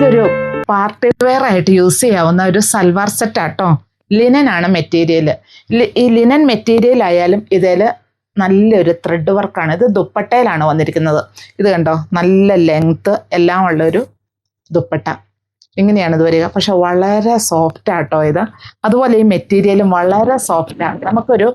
ഇതൊരു party wear ആയിട്ട് use ചെയ്യാവുന്ന ഒരു സൽവാർ സെറ്റ് ആട്ടോ. ലിനൻ ആണ് മെറ്റീരിയൽ. ഈ ലിനൻ മെറ്റീരിയൽ ആയാലും ഇതിൽ നല്ലൊരു ത്രെഡ് വർക്കാണ്. ഇത് ദുപ്പട്ടയിലാണ് വന്നിരിക്കുന്നത്. ഇത് കണ്ടോ, നല്ല ലെങ്ത് എല്ലാം ഉള്ളൊരു ദുപ്പട്ട. ഇങ്ങനെയാണ് ഇത് വരിക. പക്ഷെ വളരെ സോഫ്റ്റ് ആട്ടോ ഇത്. അതുപോലെ ഈ മെറ്റീരിയലും വളരെ സോഫ്റ്റാണ്. നമുക്കൊരു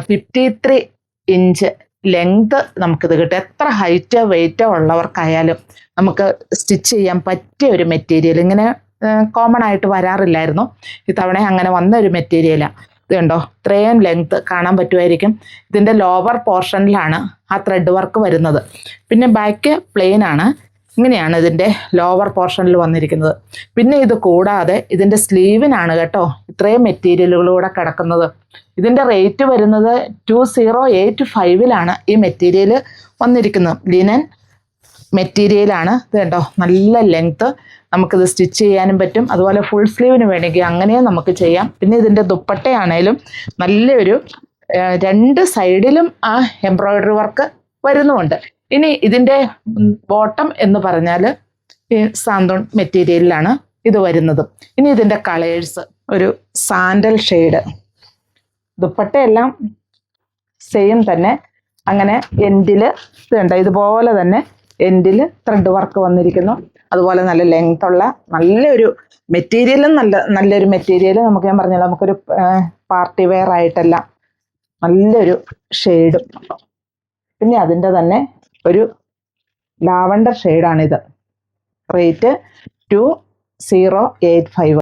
53 ഇഞ്ച് ലെങ്ത് നമുക്കിത് കിട്ടും. എത്ര ഹൈറ്റോ വെയിറ്റോ ഉള്ളവർക്കായാലും നമുക്ക് സ്റ്റിച്ച് ചെയ്യാൻ പറ്റിയ ഒരു മെറ്റീരിയൽ. ഇങ്ങനെ കോമൺ ആയിട്ട് വരാറില്ലായിരുന്നു. ഇത്തവണ അങ്ങനെ വന്ന ഒരു മെറ്റീരിയലാണ്. ഇത് കണ്ടോ, ഇത്രയും ലെങ്ത് കാണാൻ പറ്റുമായിരിക്കും. ഇതിൻ്റെ ലോവർ പോർഷനിലാണ് ആ ത്രെഡ് വർക്ക് വരുന്നത്. പിന്നെ ബാക്ക് പ്ലെയിൻ ആണ്. ഇങ്ങനെയാണ് ഇതിൻ്റെ ലോവർ പോർഷനിൽ വന്നിരിക്കുന്നത്. പിന്നെ ഇത് കൂടാതെ ഇതിൻ്റെ സ്ലീവിനാണ് കേട്ടോ ഇത്രയും മെറ്റീരിയലുകളൂടെ കിടക്കുന്നത്. ഇതിൻ്റെ റേറ്റ് വരുന്നത് 2085 ഈ മെറ്റീരിയൽ വന്നിരിക്കുന്നത്. ലിനൻ മെറ്റീരിയലാണ്. ഇത് കേട്ടോ, നല്ല ലെങ്ത്ത്. നമുക്കിത് സ്റ്റിച്ച് ചെയ്യാനും പറ്റും. അതുപോലെ ഫുൾ സ്ലീവിന് വേണമെങ്കിൽ അങ്ങനെയും നമുക്ക് ചെയ്യാം. പിന്നെ ഇതിൻ്റെ ദുപ്പട്ടയാണേലും നല്ലൊരു 2 സൈഡിലും ആ എംബ്രോയിഡറി വർക്ക് വരുന്നുമുണ്ട്. ഇനി ഇതിൻ്റെ ബോട്ടം എന്ന് പറഞ്ഞാൽ ഈ സാന്തോൺ മെറ്റീരിയലിലാണ് ഇത് വരുന്നത്. ഇനി ഇതിൻ്റെ കളേഴ്സ് ഒരു സാൻഡൽ ഷെയ്ഡ്. ദുപ്പട്ടയെല്ലാം സെയിം തന്നെ. അങ്ങനെ എൻഡിൽ ഇതുണ്ട്, ഇതുപോലെ തന്നെ എൻഡിൽ ത്രെഡ് വർക്ക് വന്നിരിക്കുന്നു. അതുപോലെ നല്ല ലെങ്ത് ഉള്ള നല്ലൊരു മെറ്റീരിയലും നല്ലൊരു മെറ്റീരിയൽ. നമുക്ക് ഞാൻ പറഞ്ഞല്ലോ, നമുക്കൊരു പാർട്ടി വെയർ ആയിട്ടല്ല നല്ലൊരു ഷെയ്ഡും. പിന്നെ അതിൻ്റെ തന്നെ ഒരു ലാവണ്ടർ ഷെയ്ഡാണിത്. റേറ്റ് 2085.